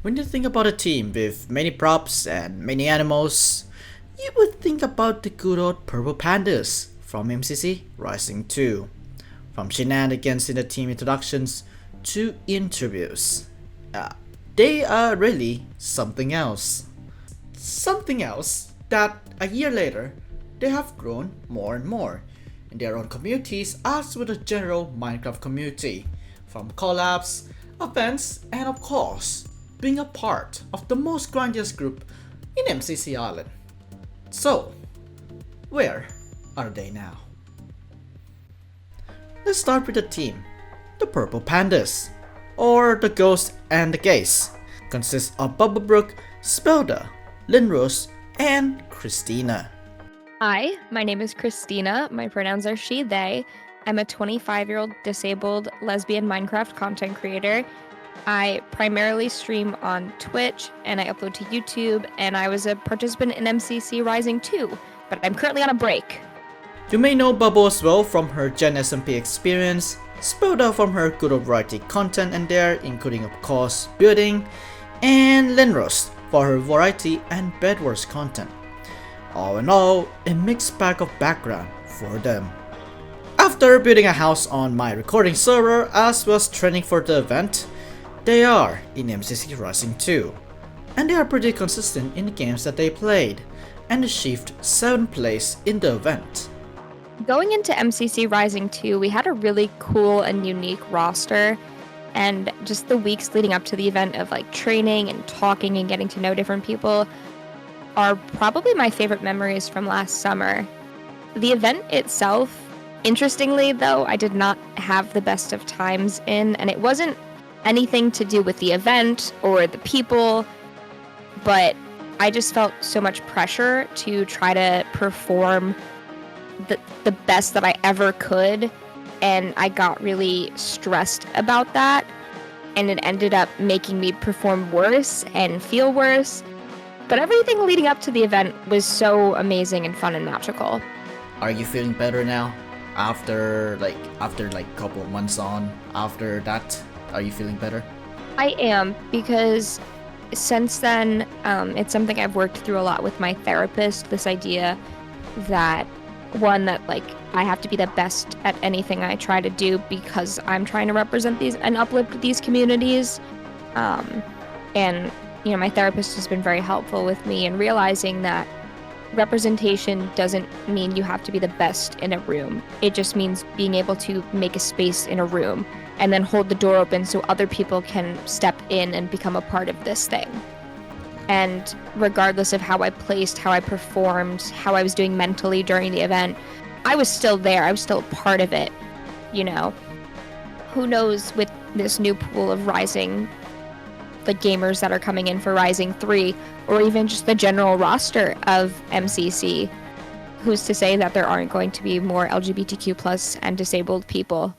When you think about a team with many props and many animals, you would think about the good old purple pandas from MCC Rising 2. From shenanigans in the team introductions to interviews. They are really something else. Something else that a year later, they have grown more and more in their own communities as with the general Minecraft community, from collabs, events, and of course, being a part of the most grandiose group in MCC Island. So, where are they now? Let's start with the team, the Purple Pandas, or the Ghost and the Gaze, consists of Bubblebrook, Spelda, Linrose, and Christina. Hi, my name is Christina. My pronouns are she, they. I'm a 25-year-old disabled lesbian Minecraft content creator. I primarily stream on Twitch and I upload to YouTube, and I was a participant in MCC Rising 2, but I'm currently on a break. You may know Bubble as well from her GenSMP experience, Spelda from her good old variety content and there, including of course building, and Linrose for her variety and Bedwars content. All in all, a mixed bag of background for them. After building a house on my recording server as well as training for the event, they are in MCC Rising 2, and they are pretty consistent in the games that they played, and achieved 7th place in the event. Going into MCC Rising 2, we had a really cool and unique roster, and just the weeks leading up to the event of like training and talking and getting to know different people are probably my favorite memories from last summer. The event itself, interestingly though, I did not have the best of times in, and it wasn't anything to do with the event or the people, but I just felt so much pressure to try to perform the best that I ever could, and I got really stressed about that, and it ended up making me perform worse and feel worse. But everything leading up to the event was so amazing and fun and magical. Are you feeling better now? After a couple of months on, after that, are you feeling better? I am, because since then, it's something I've worked through a lot with my therapist, this idea that I have to be the best at anything I try to do because I'm trying to represent these and uplift these communities. And my therapist has been very helpful with me in realizing that representation doesn't mean you have to be the best in a room. It just means being able to make a space in a room and then hold the door open so other people can step in and become a part of this thing. And regardless of how I placed, how I performed, how I was doing mentally during the event, I was still there. I was still a part of it. Who knows with this new pool of Rising, the gamers that are coming in for Rising 3, or even just the general roster of MCC, who's to say that there aren't going to be more LGBTQ+ and disabled people?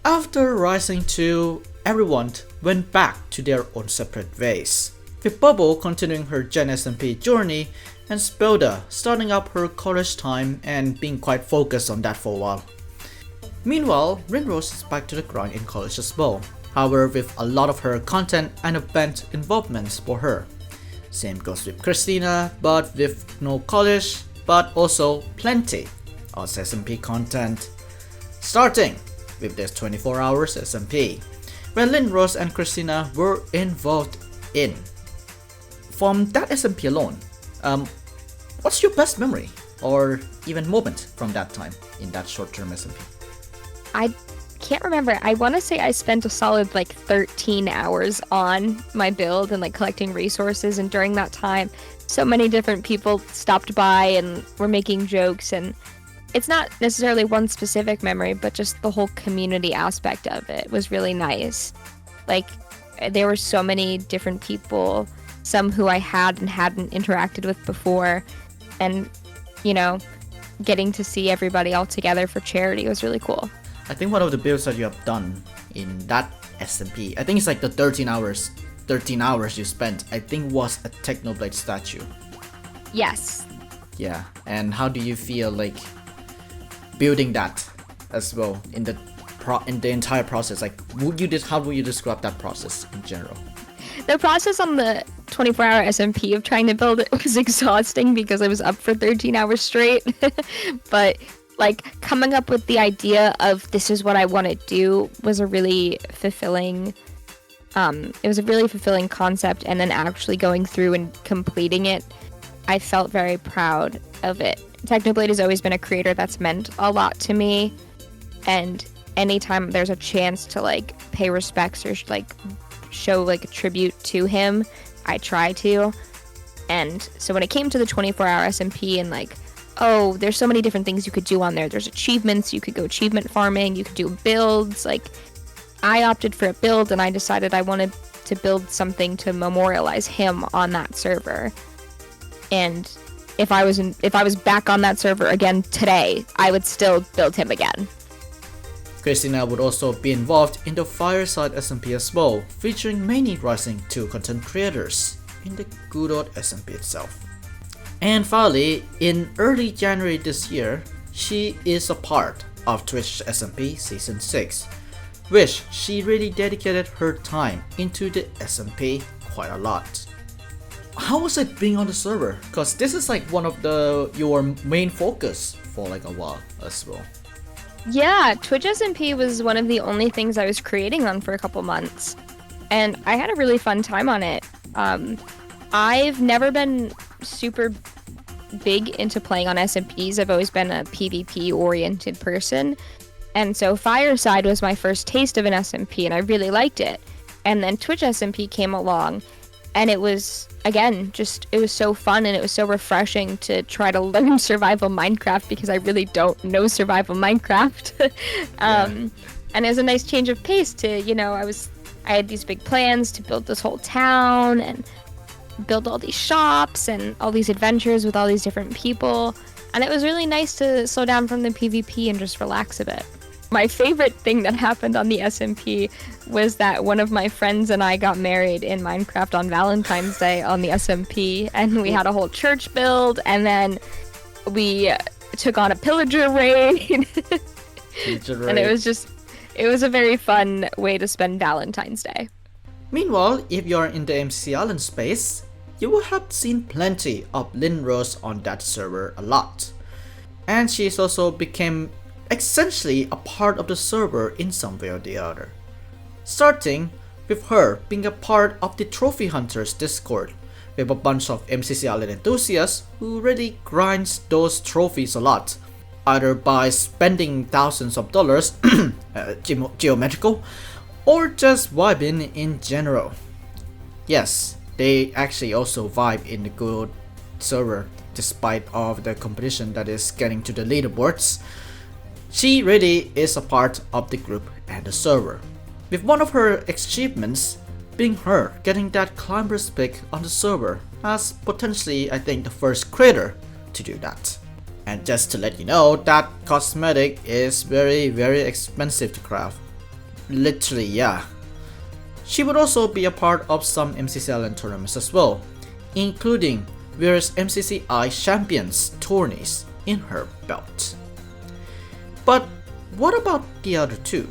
After Rising 2, everyone went back to their own separate ways, with Bubble continuing her GenSMP journey and Spelda starting up her college time and being quite focused on that for a while. Meanwhile, Rinrose is back to the grind in college as well, however with a lot of her content and event involvements for her. Same goes with Christina, but with no college, but also plenty of SMP content. Starting with this 24 hours SMP, where Linrose and Christina were involved in. From that SMP alone, what's your best memory or even moment from that time in that short-term SMP? I can't remember. I want to say I spent a solid 13 hours on my build and collecting resources, and during that time so many different people stopped by and were making jokes, and it's not necessarily one specific memory, but just the whole community aspect of it was really nice. There were so many different people, some who I had and hadn't interacted with before, and getting to see everybody all together for charity was really cool. I think one of the builds that you have done in that SMP, I think it's the 13 hours you spent, I think was a Technoblade statue. Yes. Yeah, and how do you feel building that as well in the entire process? How would you describe that process in general? The process on the 24-hour SMP of trying to build it was exhausting because I was up for 13 hours straight. But like coming up with the idea of this is what I want to do was a really fulfilling it was a really fulfilling concept, and then actually going through and completing it, I felt very proud of it. Technoblade has always been a creator that's meant a lot to me, and anytime there's a chance to like pay respects or like show like a tribute to him, I try to. And so when it came to the 24-hour SMP and like, oh, there's so many different things you could do on there. There's achievements, you could go achievement farming, you could do builds. Like, I opted for a build, and I decided I wanted to build something to memorialize him on that server. And if I was back on that server again today, I would still build him again. Christina would also be involved in the Fireside SMP as well, featuring many Rising 2 content creators in the good old SMP itself. And finally, in early January this year, she is a part of Twitch SMP Season 6, which she really dedicated her time into the SMP quite a lot. How was it being on the server? Because this is like one of your main focus for like a while as well. Yeah, Twitch SMP was one of the only things I was creating on for a couple months, and I had a really fun time on it. I've never been super big into playing on SMPs. I've always been a PvP oriented person, and so Fireside was my first taste of an SMP, and I really liked it. And then Twitch SMP came along, and it was, again, it was so fun, and it was so refreshing to try to learn survival Minecraft, because I really don't know survival Minecraft. And it was a nice change of pace to, I had these big plans to build this whole town and build all these shops and all these adventures with all these different people. And it was really nice to slow down from the PvP and just relax a bit. My favorite thing that happened on the SMP was that one of my friends and I got married in Minecraft on Valentine's Day on the SMP, and we had a whole church build, and then we took on a pillager raid. And it was a very fun way to spend Valentine's Day. Meanwhile, if you're in the MCC Island space, you will have seen plenty of Linrose on that server a lot. And she's also became essentially a part of the server in some way or the other. Starting with her being a part of the Trophy Hunters Discord, with a bunch of MCC Island enthusiasts who really grinds those trophies a lot, either by spending thousands of dollars, geometrical, or just vibing in general. Yes, they actually also vibe in the good server, despite of the competition that is getting to the leaderboards. She really is a part of the group and the server, with one of her achievements being her getting that climber's pick on the server, as potentially I think the first creator to do that. And just to let you know, that cosmetic is very expensive to craft. Literally, yeah. She would also be a part of some MCC Island tournaments as well, including various MCC I Champions tourneys in her belt. But what about the other two?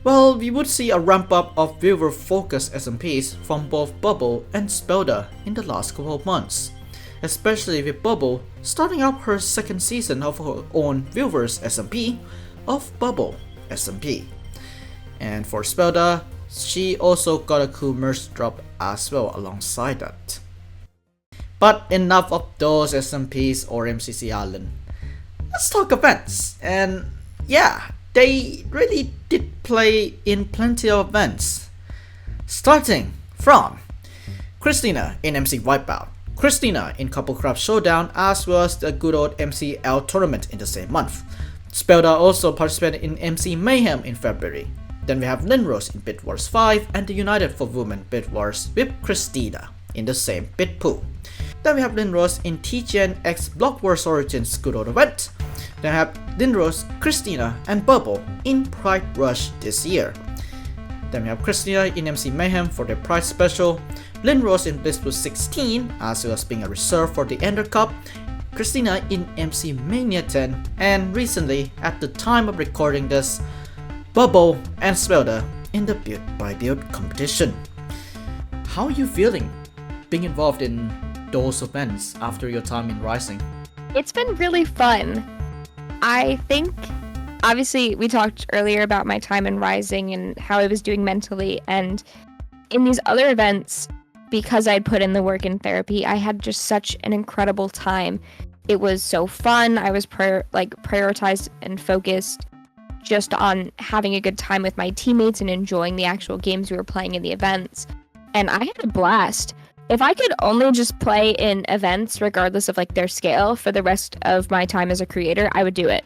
Well, we would see a ramp up of viewer focused SMPs from both Bubble and Spelda in the last couple of months, especially with Bubble starting up her second season of her own viewers SMP of Bubble SMP. And for Spelda, she also got a cool merch drop as well alongside that. But enough of those SMPs or MCC Island. Let's talk events. And yeah, they really did play in plenty of events. Starting from Christina in MC Wipeout, Christina in Couplecraft Showdown, as well as the good old MCL tournament in the same month. Spelda also participated in MC Mayhem in February. Then we have Linrose in Bedwars 5 and the United for Women Bedwars with Christina in the same bid pool. Then we have Linrose in TGN X Block Wars Origins good old event. Then we have Linrose, Christina, and Bubble in Pride Rush this year. Then we have Christina in MC Mayhem for their Pride special, Linrose in Blisspool 16 as well as being a reserve for the Ender Cup, Christina in MC Mania 10, and recently, at the time of recording this, Bubble and Spelda in the Build by Build competition. how are you feeling being involved in those events after your time in Rising? It's been really fun. I think, obviously, we talked earlier about my time in Rising and how I was doing mentally, and in these other events, because I'd put in the work in therapy, I had just such an incredible time. It was so fun. I was prioritized and focused just on having a good time with my teammates and enjoying the actual games we were playing in the events. And I had a blast. If I could only just play in events, regardless of like their scale, for the rest of my time as a creator, I would do it.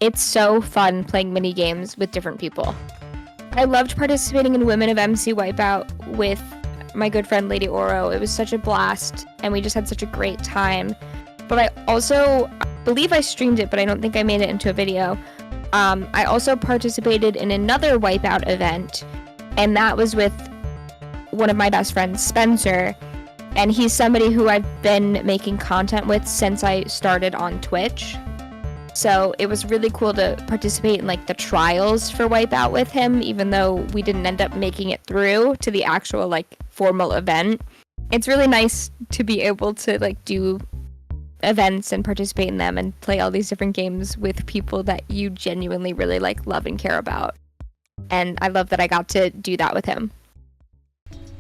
It's so fun playing mini games with different people. I loved participating in Women of MC Wipeout with my good friend Lady Oro. It was such a blast, and we just had such a great time. But I also believe I streamed it, but I don't think I made it into a video. I also participated in another Wipeout event, and that was with one of my best friends, Spencer, and he's somebody who I've been making content with since I started on Twitch. So it was really cool to participate in like the trials for Wipeout with him, even though we didn't end up making it through to the actual like formal event. It's really nice to be able to like do events and participate in them and play all these different games with people that you genuinely really like love and care about. And I love that I got to do that with him.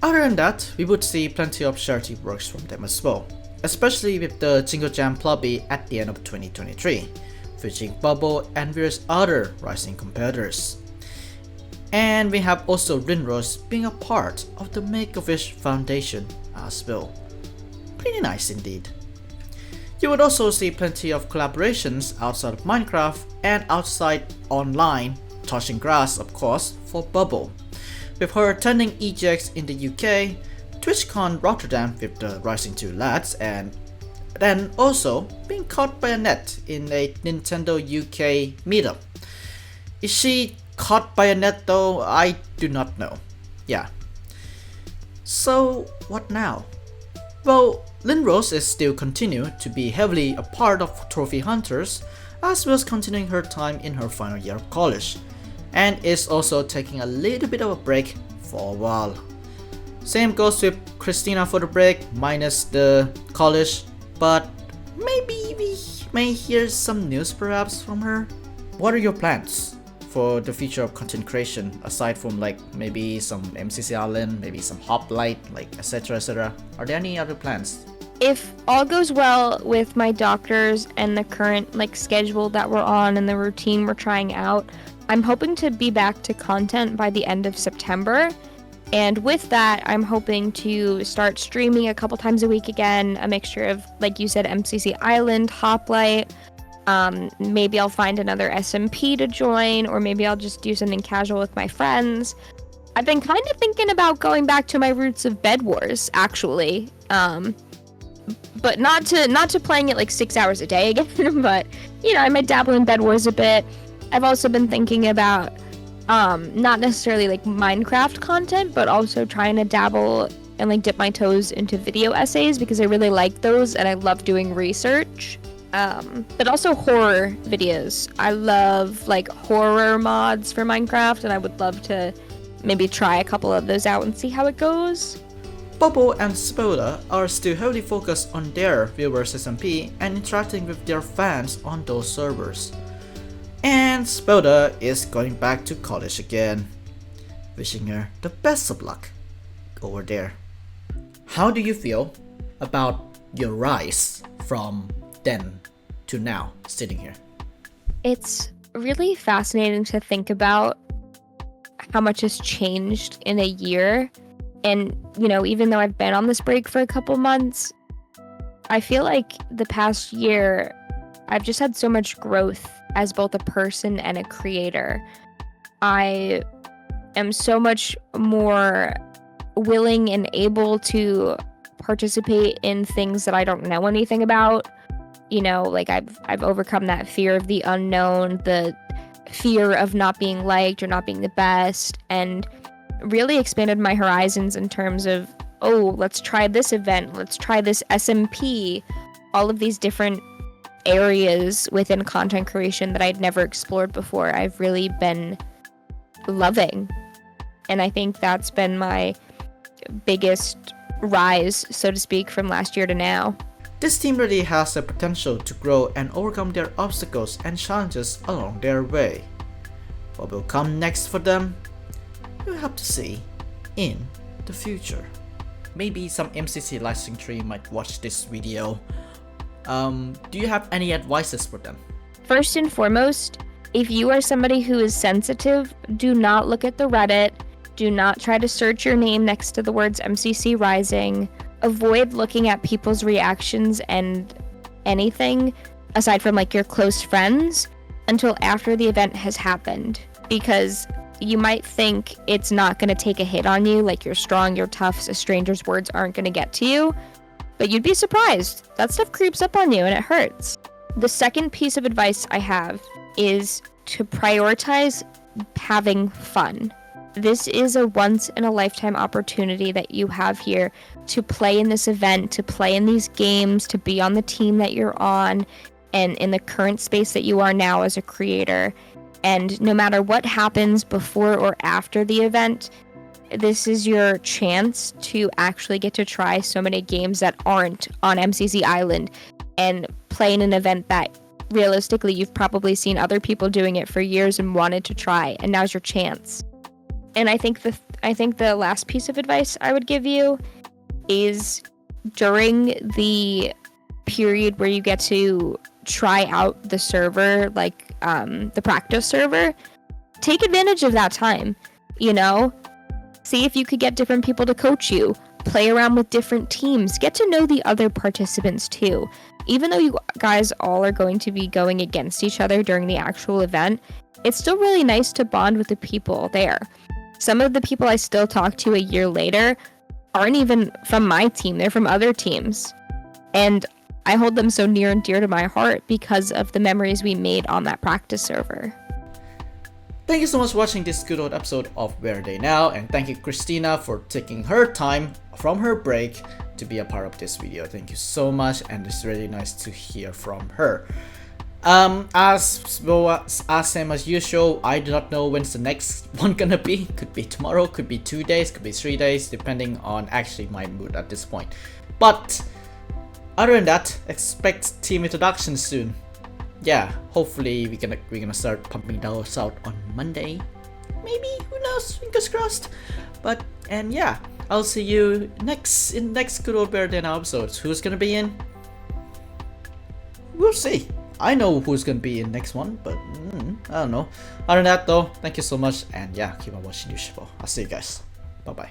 Other than that, we would see plenty of charity works from them as well, especially with the Jingle Jam Plobby at the end of 2023, featuring Bubble and various other Rising competitors. And we have also Rinrose being a part of the Make-A-Wish Foundation as well. Pretty nice indeed. You would also see plenty of collaborations outside of Minecraft and outside online, touching grass of course, for Bubble, with her attending EGX in the UK, TwitchCon Rotterdam with the Rising 2 lads, and then also being caught by a net in a Nintendo UK meetup. Is she caught by a net though? I do not know. Yeah. So what now? Well, Linrose is still continuing to be heavily a part of Trophy Hunters, as well as continuing her time in her final year of college, and is also taking a little bit of a break for a while. Same goes with Christina for the break, minus the college, but maybe we may hear some news perhaps from her. What are your plans for the future of content creation, aside from like maybe some MCC Island, maybe some Hoplite, like etc etc? Are there any other plans? If all goes well with my doctors and the current like schedule that we're on and the routine we're trying out, I'm hoping to be back to content by the end of September. And with that, I'm hoping to start streaming a couple times a week again, a mixture of, like you said, MCC Island, Hoplite. Maybe I'll find another SMP to join, or maybe I'll just do something casual with my friends. I've been kind of thinking about going back to my roots of Bedwars, actually. But not to playing it like 6 hours a day again, but, you know, I might dabble in Bedwars a bit. I've also been thinking about not necessarily like Minecraft content, but also trying to dabble and like dip my toes into video essays, because I really like those and I love doing research. But also horror videos. I love like horror mods for Minecraft, and I would love to maybe try a couple of those out and see how it goes. Bubble and Spoda are still heavily focused on their viewers SMP and interacting with their fans on those servers. And Spoda is going back to college again. Wishing her the best of luck over there. How do you feel about your rise from then to now, sitting here? It's really fascinating to think about how much has changed in a year. And, you know, even though I've been on this break for a couple months, I feel like the past year, I've just had so much growth as both a person and a creator. I am so much more willing and able to participate in things that I don't know anything about. You know, like I've overcome that fear of the unknown, the fear of not being liked or not being the best, and really expanded my horizons in terms of, oh, let's try this event, let's try this SMP, all of these different areas within content creation that I'd never explored before. I've really been loving, and I think that's been my biggest rise, so to speak, from last year to now. This team really has the potential to grow and overcome their obstacles and challenges along their way. What will come next for them? We'll have to see in the future. Maybe some MCC licensing tree might watch this video. Do you have any advices for them? First and foremost, if you are somebody who is sensitive, do not look at the Reddit. Do not try to search your name next to the words MCC Rising. Avoid looking at people's reactions and anything aside from like your close friends until after the event has happened, because you might think it's not going to take a hit on you, like you're strong, you're tough, a stranger's words aren't going to get to you, but you'd be surprised. That stuff creeps up on you and it hurts. The second piece of advice I have is to prioritize having fun. This is a once-in-a-lifetime opportunity that you have here to play in this event, to play in these games, to be on the team that you're on, and in the current space that you are now as a creator. And no matter what happens before or after the event, this is your chance to actually get to try so many games that aren't on MCC Island and play in an event that realistically you've probably seen other people doing it for years and wanted to try, and now's your chance. And I think the last piece of advice I would give you is during the period where you get to try out the server, like the practice server, take advantage of that time, you know? See if you could get different people to coach you, play around with different teams, get to know the other participants too. Even though you guys all are going to be going against each other during the actual event, it's still really nice to bond with the people there. Some of the people I still talk to a year later aren't even from my team, they're from other teams. And I hold them so near and dear to my heart because of the memories we made on that practice server. Thank you so much for watching this good old episode of Where Are They Now, and thank you Christina for taking her time from her break to be a part of this video. Thank you so much, and it's really nice to hear from her. As same as usual, I do not know when's the next one gonna be. Could be tomorrow, could be 2 days, could be 3 days, depending on actually my mood at this point. But other than that, expect team introduction soon. Yeah, hopefully we're gonna start pumping those out on Monday. Maybe, who knows? Fingers crossed. But and yeah, I'll see you in next good old Bear Day Now episodes. Who's gonna be in? We'll see. I know who's gonna be in next one, but I don't know. Other than that though, thank you so much, and yeah, keep on watching Duechayapol. I'll see you guys. Bye bye.